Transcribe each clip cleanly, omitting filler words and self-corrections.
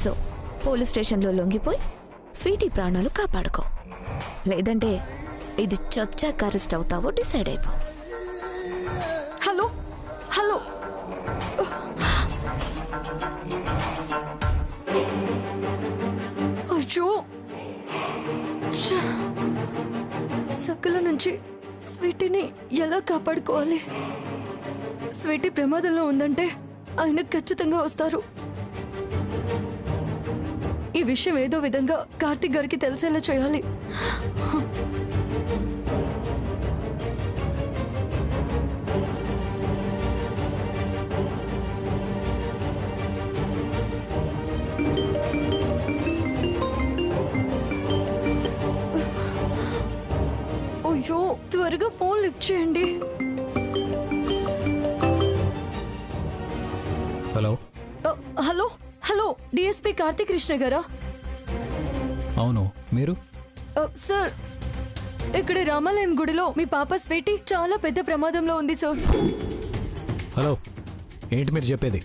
So police స్టేషన్లో లొంగిపోయి Sweety ప్రాణాలు కాపాడుకో, లేదంటే ఇది చచ్చాక అరెస్ట్ అవుతావో డిసైడ్ అయిపో. హలో హలో, అయ్యో సకల నుంచి స్వీటీని ఎలా కాపాడుకోవాలి? స్వీటీ ప్రమాదంలో ఉందంటే ఆయన ఖచ్చితంగా వస్తారు. ఈ విషయం ఏదో విధంగా కార్తిక్ గారికి తెలిసేలా చేయాలి. అయ్యో త్వరగా ఫోన్ లిఫ్ట్ చేయండి. Hello hello hello, DSP Karthik Krishna గారా? అవును, మీరు? సార్, ఇక్కడ రామాలయం గుడిలో మీ పాప స్వీటీ చాలా పెద్ద ప్రమాదంలో ఉంది సార్. హలో, ఏంటి మీరు చెప్పేది?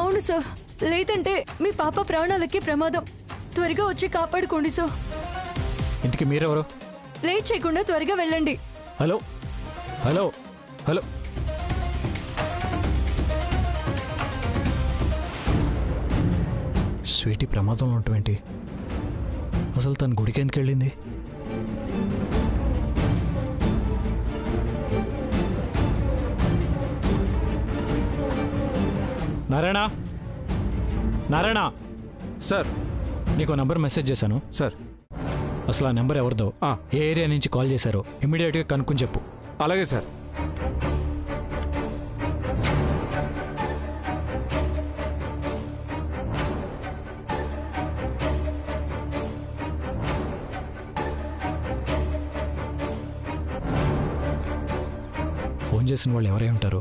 అవును సార్, లేదంటే మీ పాప ప్రాణాలకి ప్రమాదం. త్వరగా వచ్చి కాపాడుకోండి సార్. ఇంటికి మీరెవరు? లేట్ చేయకుండా త్వరగా వెళ్ళండి. హలో హలో హలో, స్వీటీ ప్రమాదంలో ఉంటామేంటి? అసలు తన గుడికి ఎందుకు వెళ్ళింది? నారాయణ, నారాయణ సార్. నీకు నంబర్ మెసేజ్ చేశాను సార్. అసలు ఆ నెంబర్ ఎవరిదో, ఏ ఏరియా నుంచి కాల్ చేశారో ఇమ్మీడియట్గా కనుక్కొని చెప్పు. అలాగే సార్. ఫోన్ చేసిన వాళ్ళు ఎవరై ఉంటారు?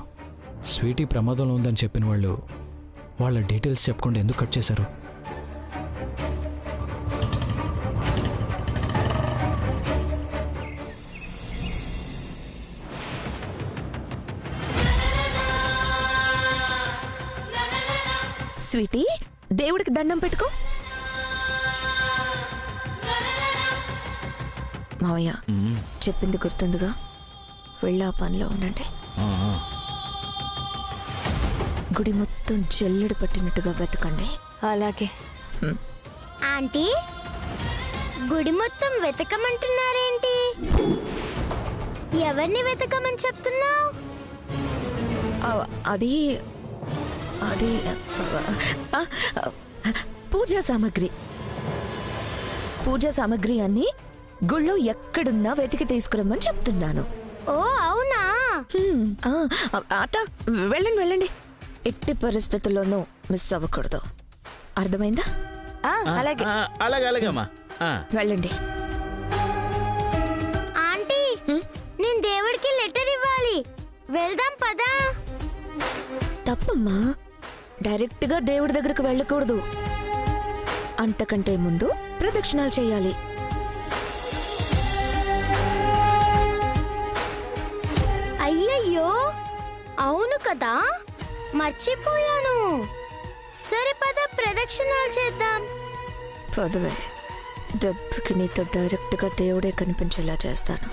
స్వీటీ ప్రమాదంలో ఉందని చెప్పిన వాళ్ళు వాళ్ళ డీటెయిల్స్ చెప్పకుండా ఎందుకు కట్ చేశారు? స్వీటీ, దేవుడికి దండం పెట్టుకో. మావయ్య చెప్పింది గుర్తుందిగా, వెళ్ళి ఆ పనిలో ఉండండి. గుడి మొత్తం జల్లెడు పట్టినట్టుగా వెతకండి. అలాగే. ఆంటీ, గుడి మొత్తం వెతకమంటున్నారేంటి? ఎవరిని వెతకమని చెప్తున్నావు? అది అది పూజా సామాగ్రి. పూజా సామాగ్రి అన్ని గుళ్ళో ఎక్కడున్నా వెతికి తీసుకురమ్మని చెప్తున్నాను. ఓ అవునా? అత్త, వెళ్ళండి వెళ్ళండి, ఎట్టి పరిస్థితుల్లోనూ మిస్ అవ్వకూడదు. అర్థమైందా? అలాగే అలాగే అలాగేమ్మా. వెళ్ళండి. ఆంటీ, నేను దేవుడికి లెటర్ ఇవ్వాలి. వెళ్దాం పదా. తప్పమ్మా, డైరెక్ట్ గా దేవుడి దగ్గరకు వెళ్ళకూడదు. అంతకంటే ముందు ప్రదక్షిణాలు చేయాలి. అయ్యయ్యో, అవును కదా, మర్చిపోయాను. సరే పద, ప్రదక్షిణాలు చేద్దాం. పదవే, దెబ్బకి నీతో డైరెక్ట్ గా దేవుడే కనిపించేలా చేస్తాను.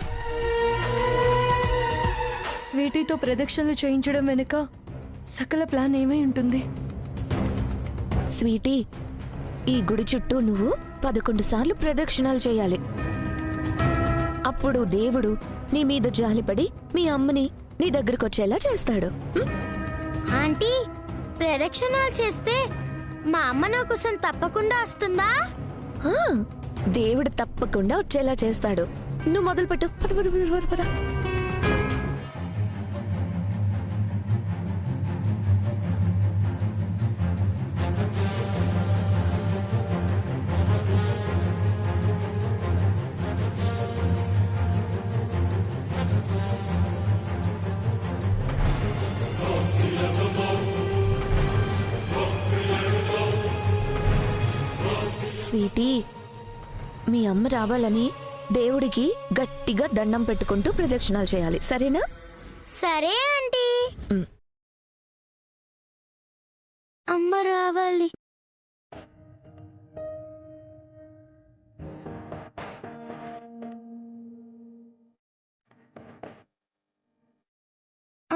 స్వీటీతో ప్రదక్షిణలు చేయించడం వెనుక సకల ప్లాన్ ఏమై ఉంటుంది? స్వీటీ, ఈ గుడి చుట్టూ నువ్వు 11 సార్లు ప్రదక్షిణాలు చేయాలి. అప్పుడు దేవుడు నీ మీద జాలిపడి మీ అమ్మని నీ దగ్గరకు వచ్చేలా చేస్తాడు. ఆంటీ, ప్రదక్షిణాలు చేస్తే మా అమ్మ నా కోసం తప్పకుండా వస్తుందా? దేవుడు తప్పకుండా వచ్చేలా చేస్తాడు. నువ్వు మొదలుపెట్టు. పద పద పద పద పద. స్వీటీ, మీ అమ్మ రావాలని దేవుడికి గట్టిగా దండం పెట్టుకుంటూ ప్రదక్షిణాలు చేయాలి, సరేనా? సరే ఆంటీ. అమ్మ రావాలి.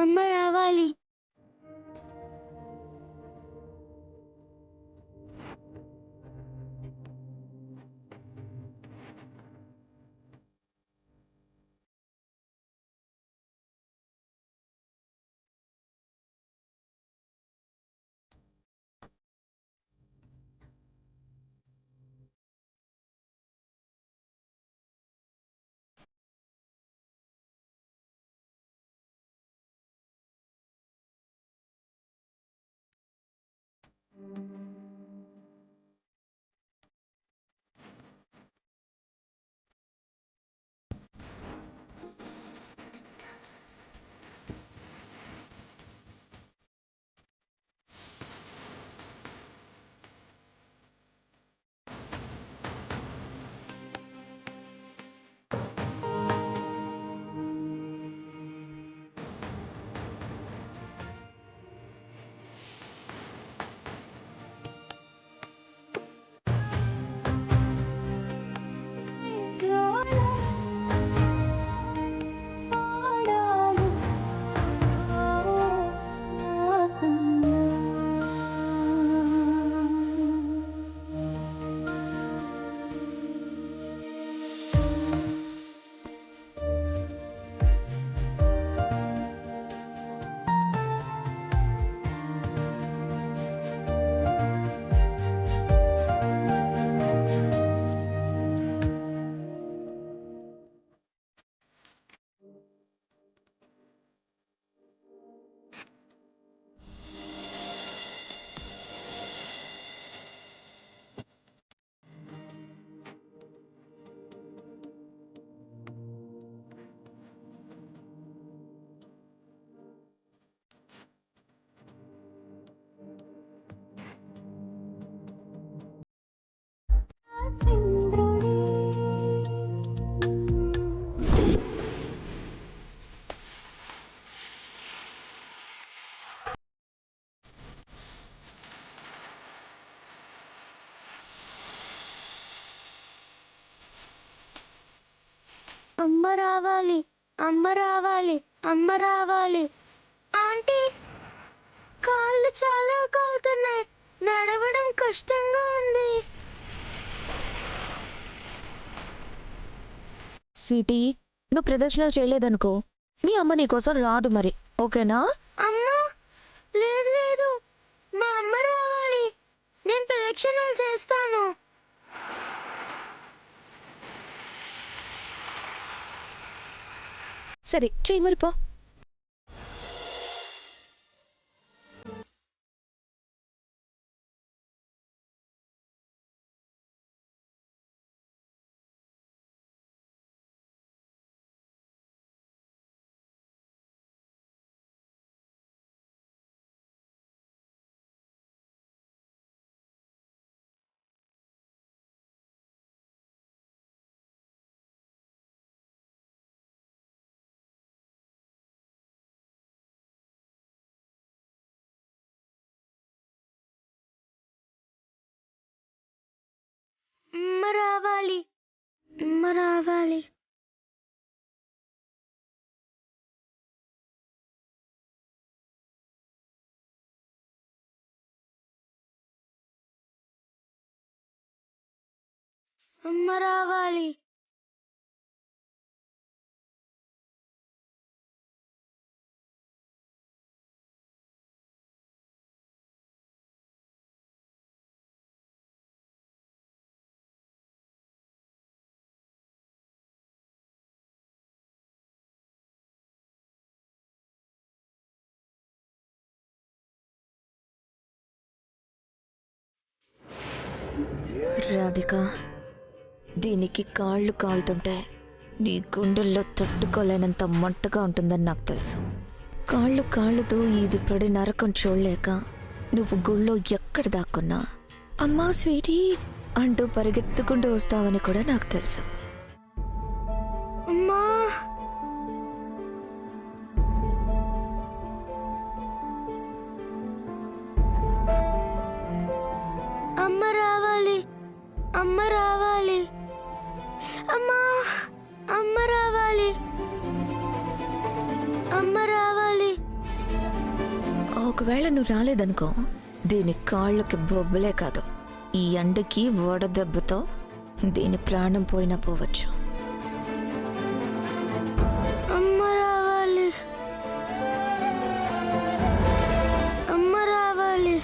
అమ్మ రావాలి. అమ్మ రావాలి, అమ్మ రావాలి, అమ్మ రావాలి. ఆంటీ, కాళ్ళు చాలా కాలుతున్నాయి, నడవడం కష్టంగా ఉంది. స్వీటీ, నువ్వు ప్రదక్షిణలు చేయలేదనుకో మీ అమ్మ నీకోసం రాదు మరి, ఓకేనా? అమ్మా, లేదు లేదు, మా అమ్మ రావాలి. నేను ప్రదక్షిణలు చేస్తాను. సరే చెయ్యి మరి పో. అమ్మ రావాలి, అమ్మ రావాలి. అమ్మ రావాలి. రాధిక, దీనికి కాళ్ళు కాలుతుంటే నీ గుండెల్లో తట్టుకోలేనంత మంటగా ఉంటుందని నాకు తెలుసు. కాళ్ళుతో ఇది పడి నరకం చూడలేక నువ్వు గుళ్ళో ఎక్కడ దాక్కున్నా అమ్మా స్వీటీ అంటూ పరిగెత్తుకుంటూ వస్తావని కూడా నాకు తెలుసు. అమ్మా, అమ్మ రావాలి, అమ్మ రావాలి. అమ్మా, అమ్మ రావాలి, అమ్మ రావాలి. ఒకవేళ నువ్వు రాలేదనుకో, దీని కాళ్ళకి బొబ్బలే కాదు, ఈ ఎండకి వడదెబ్బతో దీని ప్రాణం పోయినా పోవచ్చు. అమ్మ రావాలి, అమ్మ రావాలి.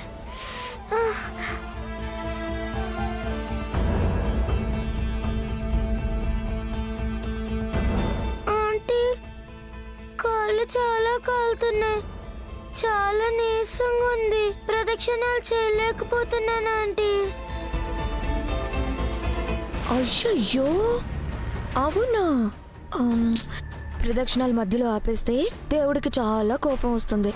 ఆంటీ, కాళ్ళు చాలా కాలుతున్నాయి, చాలా నీరసంగా ఉంది. ప్రదక్షిణాలు చేయలేకపోతున్నాను ఆంటీ. అయ్యయ్యో, అవునా? ప్రదక్షిణాల మధ్యలో ఆపేస్తే దేవుడికి చాలా కోపం వస్తుంది.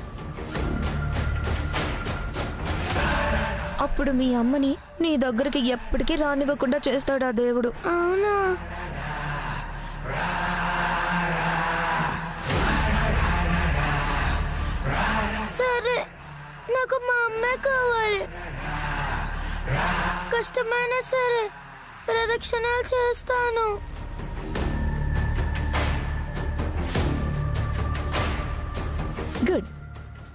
అప్పుడు మీ అమ్మని నీ దగ్గరికి ఎప్పటికీ రానివ్వకుండా చేస్తాడు ఆ దేవుడు. అవునా? సరే, నాకు మా అమ్మే కావాలి. కష్టమైనా సరే ప్రదక్షిణాలు చేస్తాను. గుడ్,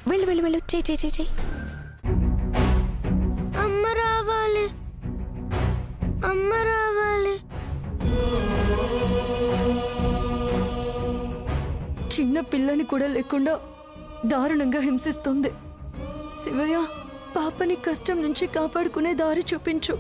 వెళ్ళు వెళ్ళు వెళ్ళు, చెయ్యి. అమ్మ రావాలి, అమ్మ రావాలి. చిన్న పిల్లని కూడా లేకుండా దారుణంగా హింసిస్తుంది. శివయ్య, పాపని కష్టం నుంచి కాపాడుకునే దారి చూపించు.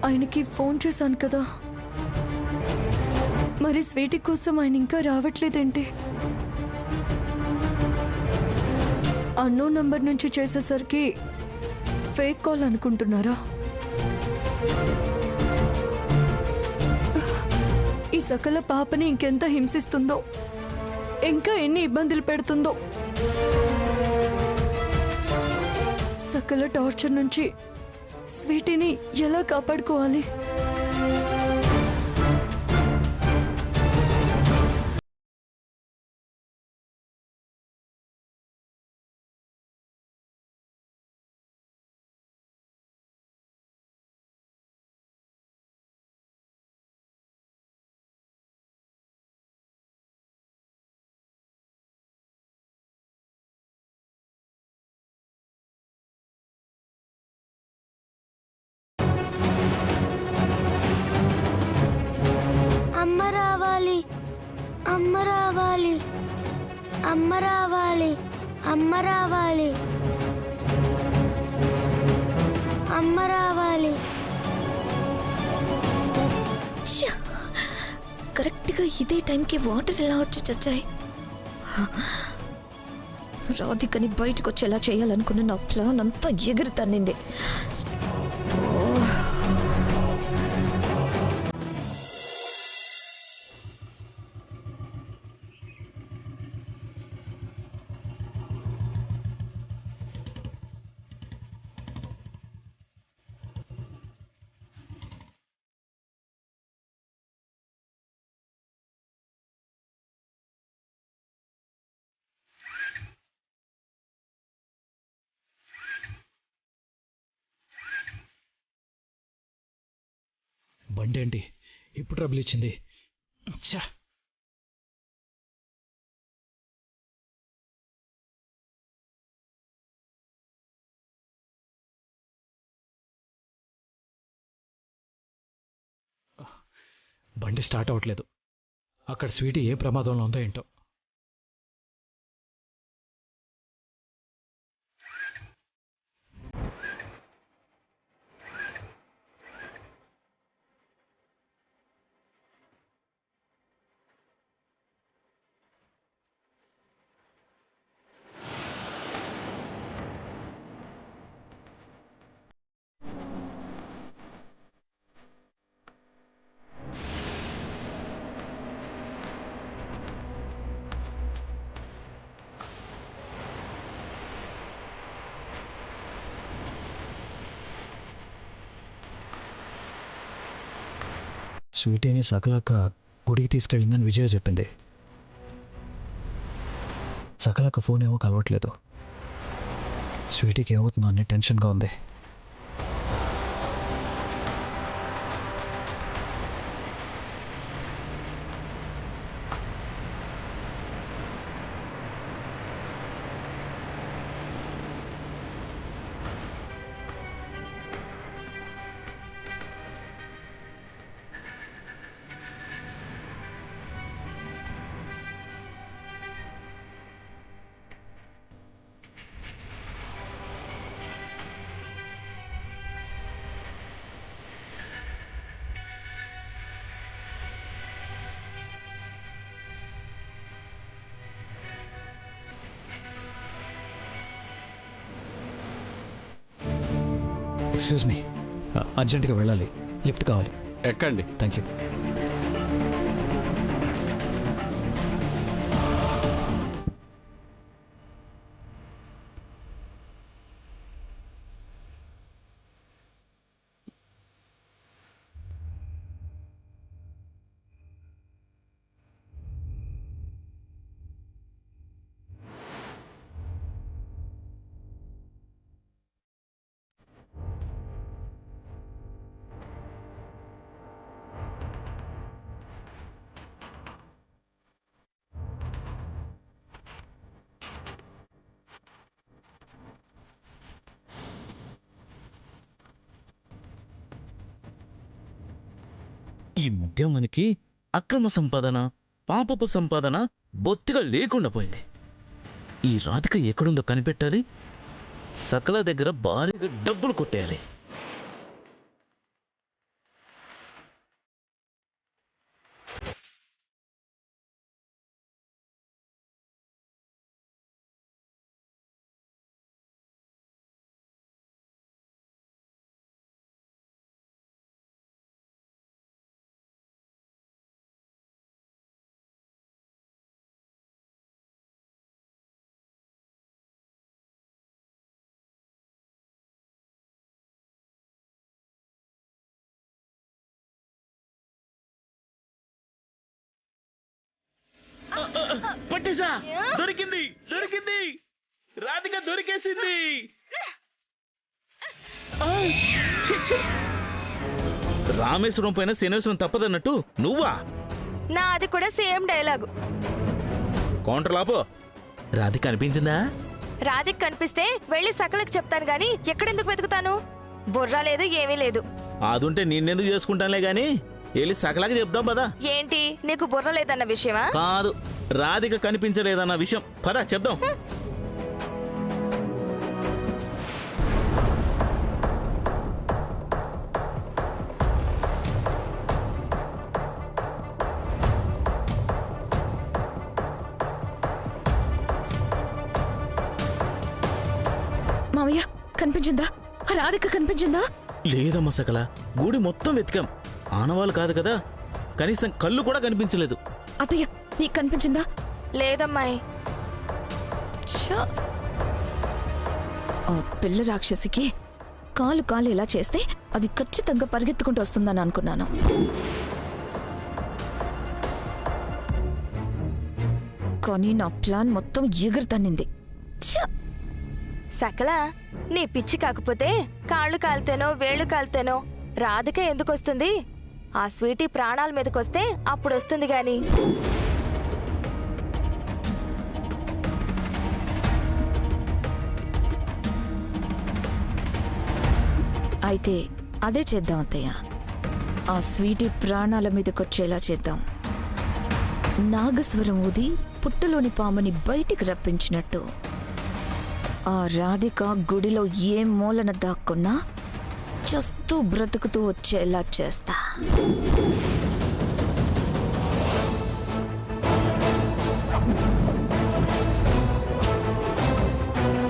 ఆయనకి ఫోన్ చేశాను కదా, మరి స్వీటీ కోసం ఆయన ఇంకా రావట్లేదేంటి? అన్నోన్ నంబర్ నుంచి చేసేసరికి ఫేక్ కాల్ అనుకుంటున్నారా? ఈ సకల పాపని ఇంకెంత హింసిస్తుందో, ఇంకా ఎన్ని ఇబ్బందులు పెడుతుందో. సకల టార్చర్ నుంచి స్వీటీని ఎలా కాపాడుకోవాలి? అమ్మ రావాలి, అమ్మ రావాలి, అమ్మ రావాలి, అమ్మ రావాలి, అమ్మ రావాలి. కరెక్ట్గా ఇదే టైంకి వాటర్ ఎలా వచ్చి చచ్చాయి? రాధికని బయటకు వచ్చేలా చేయాలనుకున్న నా ప్లాన్ అంతా ఎగిరి తన్నింది. బండి ఏంటి ఇప్పుడు ట్రబుల్ ఇచ్చింది? ఛా! బండి స్టార్ట్ అవ్వట్లేదు. అక్కడ స్వీటీ ఏ ప్రమాదంలో ఉందో ఏంటో. స్వీటీని సకలక్క గుడికి తీసుకెళ్ళిందని విజయ చెప్పింది. సకలక్క ఫోన్ ఏమో కలవట్లేదు. స్వీటీకి ఏమవుతుందో అని టెన్షన్గా ఉంది. ఎక్స్క్యూజ్ మీ, అర్జెంటుగా వెళ్ళాలి. లిఫ్ట్ కావాలి. ఎక్కండి. Thank you. ఈ మధ్య మనకి అక్రమ సంపాదన, పాపపు సంపాదన బొత్తిగా లేకుండా పోయింది. ఈ రాధిక ఎక్కడుందో కనిపెట్టాలి. సకల దగ్గర భారీగా డబ్బులు కొట్టేయాలి. పట్టేసా, దొరికింది దొరికింది, రాధిక దొరికేసింది. రామేశ్వరం పైన శనేశ్వరం తప్పదన్నట్టు నువ్వా? నా అది కూడా సేమ్ డైలాగు. కౌంటర్ లాపో. రాధిక అనిపించిందా? రాధిక్ కనిపిస్తే వెళ్ళి సకలకు చెప్తాను గాని ఎక్కడెందుకు వెతుకుతాను? బుర్ర లేదు, ఏమీ లేదు. అదుంటే నిన్నెందుకు చేసుకుంటానులే గాని వెళ్ళి సకలాగా చెప్దాం పదా. ఏంటి నీకు బుర్ర లేదన్న విషయమా? కాదు, రాధిక కనిపించలేదన్న విషయం. పదా చెప్దాం. కనిపించిందా? రాధిక కనిపించిందా? లేదమ్మా సకల, గుడి మొత్తం వెతికాం, ఆనవాళ్ళు కాదు కదా, కనీసం కళ్ళు కూడా కనిపించలేదు. అత్తయ్య నీకు కనిపించిందా? లేదమ్మాయి. ఛ! ఆ పిల్ల రాక్షసికి కాలు ఇలా చేస్తే అది ఖచ్చితంగా పరిగెత్తుకుంటూ వస్తుందని అనుకున్నాను. కానీ నా ప్లాన్ మొత్తం ఎగురుతన్నింది. ఛ! సకల, నీ పిచ్చి కాకపోతే కాళ్ళు కాలితేనో వేళ్ళు కాలితేనో రాధిక ఎందుకు వస్తుంది? ఆ స్వీటీ ప్రాణాల మీదకొస్తే అప్పుడు వస్తుంది గాని. అయితే అదే చేద్దాం అత్తయ్య. ఆ స్వీటీ ప్రాణాల మీదకొచ్చేలా చేద్దాం. నాగస్వరం ఊది పుట్టలోని పాముని బయటికి రప్పించినట్టు ఆ రాధిక గుడిలో ఏ మూలన దాక్కున్నా చస్తూ బ్రతుకుతూ వచ్చేలా చేస్తా.